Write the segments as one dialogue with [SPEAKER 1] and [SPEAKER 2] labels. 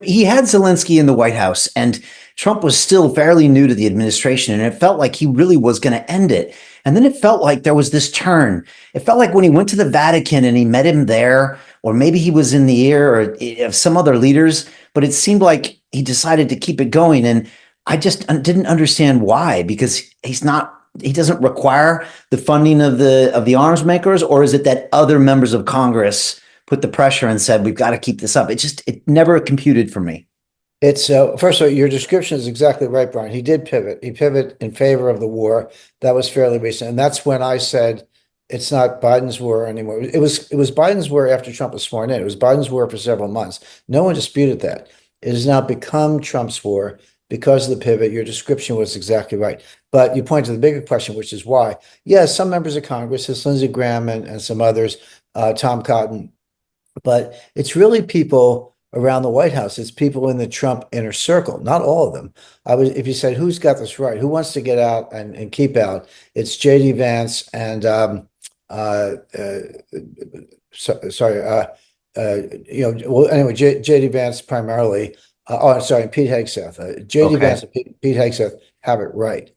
[SPEAKER 1] He had Zelensky in the White House, and Trump was still fairly new to the administration, and it felt like he really was going to end it. And then it felt like there was this turn. It felt like when he went to the Vatican and he met him there, or maybe he was in the ear of some other leaders, but it seemed like he decided to keep it going. And I just didn't understand why, because he doesn't require the funding of the arms makers, or is it that other members of Congress put the pressure and said, we've got to keep this up? It never computed for me.
[SPEAKER 2] It's first of all, your description is exactly right, Brian. He did pivot. He pivoted in favor of the war. That was fairly recent, and that's when I said it's not Biden's war anymore. It was Biden's war after Trump was sworn in. It was Biden's war for several months. No one disputed that. It has now become Trump's war because of the pivot. Your description was exactly right, but you point to the bigger question, which is why. Yes, some members of Congress, as Lindsey Graham and some others, Tom Cotton, but it's really people around the White House. It's people in the Trump inner circle, not all of them. If you said, who's got this right? Who wants to get out and keep out? It's JD Vance and uh, uh, sorry, well, anyway, JD Vance primarily. I'm sorry, Pete Hegseth. JD
[SPEAKER 1] Okay.
[SPEAKER 2] Vance and Pete Hegseth have it right.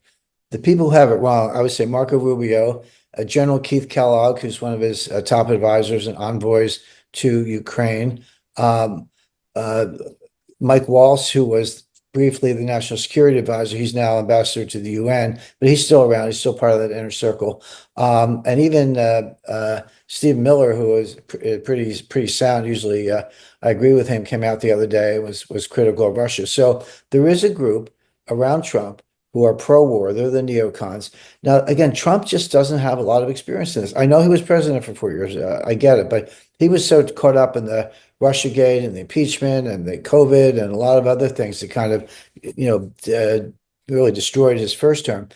[SPEAKER 2] The people who have it wrong, I would say Marco Rubio, General Keith Kellogg, who's one of his top advisors and envoys to Ukraine. Um, uh, Mike Waltz, who was briefly the national security advisor, he's now ambassador to the UN, but he's still around. He's still part of that inner circle. And even Steve Miller, who was pretty sound. Usually, I agree with him. Came out the other day, was critical of Russia. So there is a group around Trump who are pro-war. They're the neocons. Now, again, Trump just doesn't have a lot of experience in this. I know he was president for 4 years. I get it, but he was so caught up in the Russiagate and the impeachment and the COVID and a lot of other things that kind of, really destroyed his first term.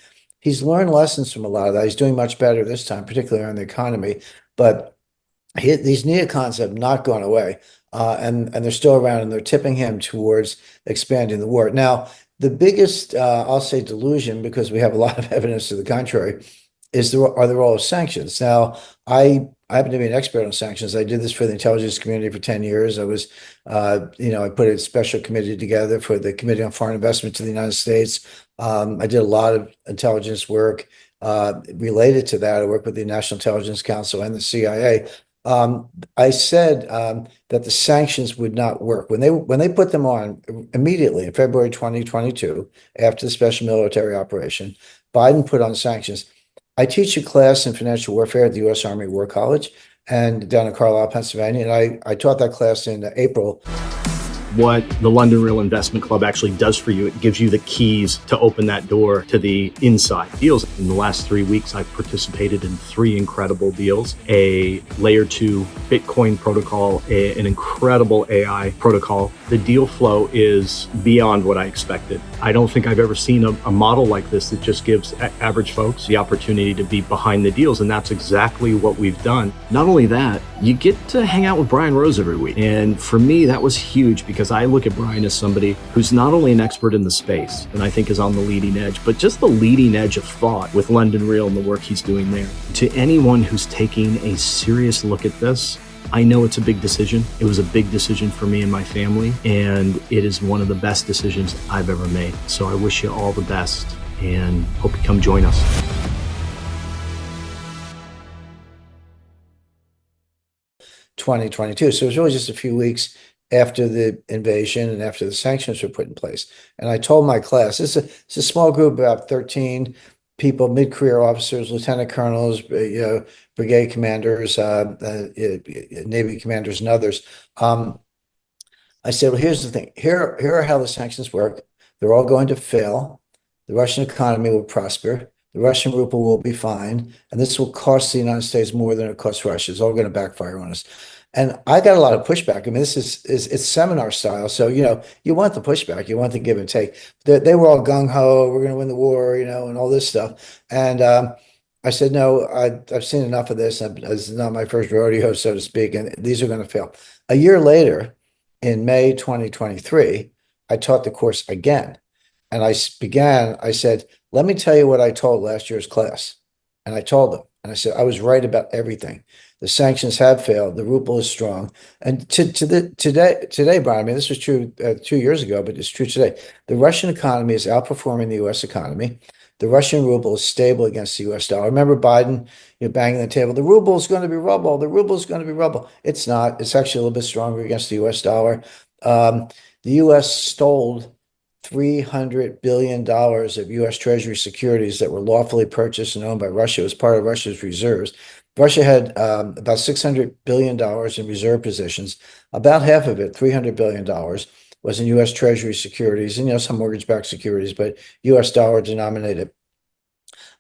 [SPEAKER 2] He's learned lessons from a lot of that. He's doing much better this time, particularly on the economy. But these neocons have not gone away, and they're still around, and they're tipping him towards expanding the war. Now, the biggest, I'll say, delusion, because we have a lot of evidence to the contrary, are the role of sanctions. Now, I happen to be an expert on sanctions. I did this for the intelligence community for 10 years. I put a special committee together for the Committee on Foreign Investment to the United States. I did a lot of intelligence work related to that. I worked with the National Intelligence Council and the CIA. I said that the sanctions would not work when they put them on immediately in February 2022 after the special military operation. Biden put on sanctions. I teach a class in financial warfare at the U.S. Army War College and down in Carlisle, Pennsylvania, and I taught that class in April.
[SPEAKER 3] What the London Real Investment Club actually does for you, it gives you the keys to open that door to the inside deals. In the last 3 weeks, I've participated in 3 incredible deals: a layer 2 Bitcoin protocol, an incredible AI protocol. The deal flow is beyond what I expected. I don't think I've ever seen a model like this that just gives average folks the opportunity to be behind the deals, and that's exactly what we've done. Not only that, you get to hang out with Brian Rose every week, and for me, that was huge, because I look at Brian as somebody who's not only an expert in the space, and I think is on the leading edge, but just the leading edge of thought with London Real and the work he's doing there. To anyone who's taking a serious look at this, I know it's a big decision. It was a big decision for me and my family, and it is one of the best decisions I've ever made. So I wish you all the best and hope you come join us.
[SPEAKER 2] 2022. So it was really just a few weeks after the invasion and after the sanctions were put in place. And I told my class, it's a small group, about 13 people, mid-career officers, lieutenant colonels, brigade commanders, Navy commanders, and others. I said, well, here's the thing. Here are how the sanctions work. They're all going to fail. The Russian economy will prosper. The Russian ruble will be fine. And this will cost the United States more than it costs Russia. It's all going to backfire on us. And I got a lot of pushback. I mean, it's seminar style. So, you want the pushback, you want the give and take. They were all gung ho, we're going to win the war, and all this stuff. And I said, no, I've seen enough of this. This is not my first rodeo, so to speak, and these are going to fail. A year later, in May 2023, I taught the course again. And I said, let me tell you what I told last year's class. And I told them, and I said, I was right about everything. The sanctions have failed. The ruble is strong. And today, Brian, I mean, this was true 2 years ago, but it's true today. The Russian economy is outperforming the U.S. economy. The Russian ruble is stable against the U.S. dollar. Remember Biden, banging the table. The ruble is going to be rubble. The ruble is going to be rubble. It's not. It's actually a little bit stronger against the U.S. dollar. The U.S. stole $300 billion of U.S. Treasury securities that were lawfully purchased and owned by Russia as part of Russia's reserves. Russia had about $600 billion in reserve positions. About half of it, $300 billion, was in U.S. Treasury securities and some mortgage-backed securities, but U.S. dollar denominated,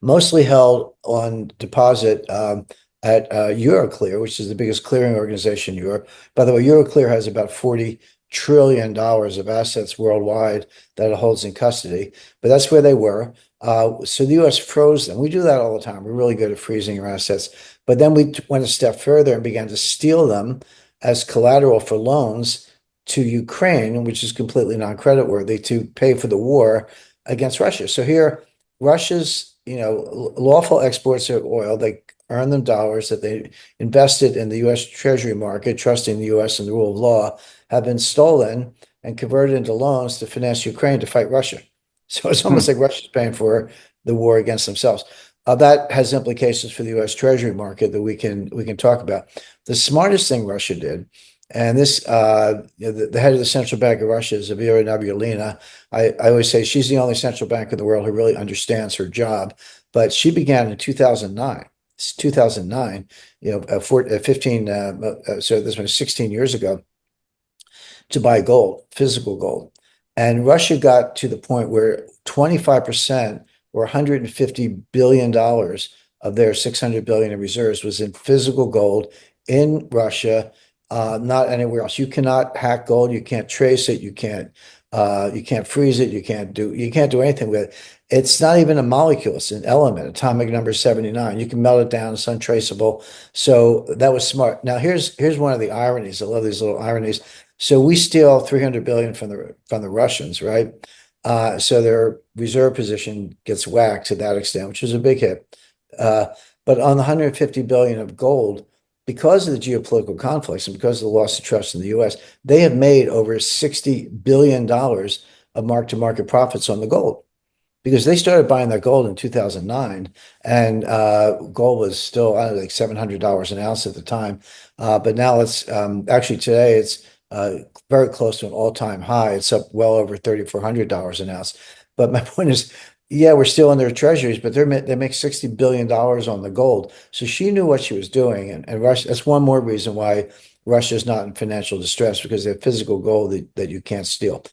[SPEAKER 2] mostly held on deposit at Euroclear, which is the biggest clearing organization in Europe. By the way, Euroclear has about $40 trillion of assets worldwide that it holds in custody, but that's where they were. So the U.S. froze them. We do that all the time. We're really good at freezing our assets. But then we went a step further and began to steal them as collateral for loans to Ukraine, which is completely non-creditworthy, to pay for the war against Russia. So here, Russia's lawful exports of oil, they earn them dollars that they invested in the U.S. Treasury market, trusting the U.S. and the rule of law, have been stolen and converted into loans to finance Ukraine to fight Russia. So it's almost like Russia's paying for the war against themselves. That has implications for the U.S. Treasury market that we can talk about. The smartest thing Russia did, and this, the head of the central bank of Russia is Elvira Nabiullina. I always say she's the only central bank in the world who really understands her job. But she began in 2009. It's 2009, 15. So this was 16 years ago, to buy gold, physical gold. And Russia got to the point where 25% or $150 billion of their $600 billion in reserves was in physical gold in Russia, not anywhere else. You cannot hack gold. You can't trace it. You can't freeze it. You can't do anything with it. It's not even a molecule. It's an element, atomic number 79. You can melt it down. It's untraceable. So that was smart. Now here's one of the ironies. I love these little ironies. So we steal $300 billion from the Russians, right? So their reserve position gets whacked to that extent, which is a big hit. But on the $150 billion of gold, because of the geopolitical conflicts and because of the loss of trust in the U.S., they have made over $60 billion of mark-to-market profits on the gold, because they started buying that gold in 2009, and gold was still, I don't know, like $700 an ounce at the time. But now it's actually today it's very close to an all-time high. It's up well over $3,400 an ounce. But my point is, yeah, we're still in their treasuries, but they make $60 billion on the gold. So she knew what she was doing, and Russia. That's one more reason why Russia is not in financial distress, because they have physical gold that you can't steal.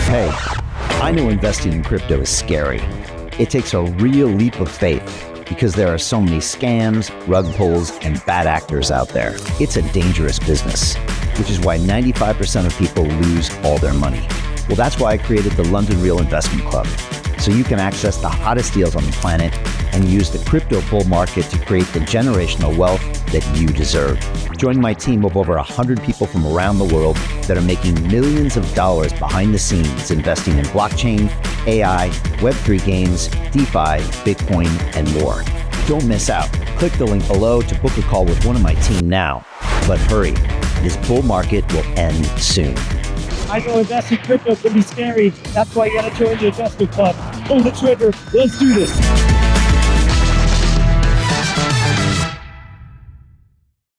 [SPEAKER 4] Hey, I know investing in crypto is scary. It takes a real leap of faith because there are so many scams, rug pulls, and bad actors out there. It's a dangerous business, which is why 95% of people lose all their money. Well, that's why I created the London Real Investment Club, so you can access the hottest deals on the planet and use the crypto bull market to create the generational wealth that you deserve. Join my team of over 100 people from around the world that are making millions of dollars behind the scenes investing in blockchain, AI, Web3 games, DeFi, Bitcoin, and more. Don't miss out. Click the link below to book a call with one of my team now. But hurry, this bull market will end soon.
[SPEAKER 5] I know investing crypto can be scary. That's why you gotta join the investment club. Pull the trigger. Let's do this.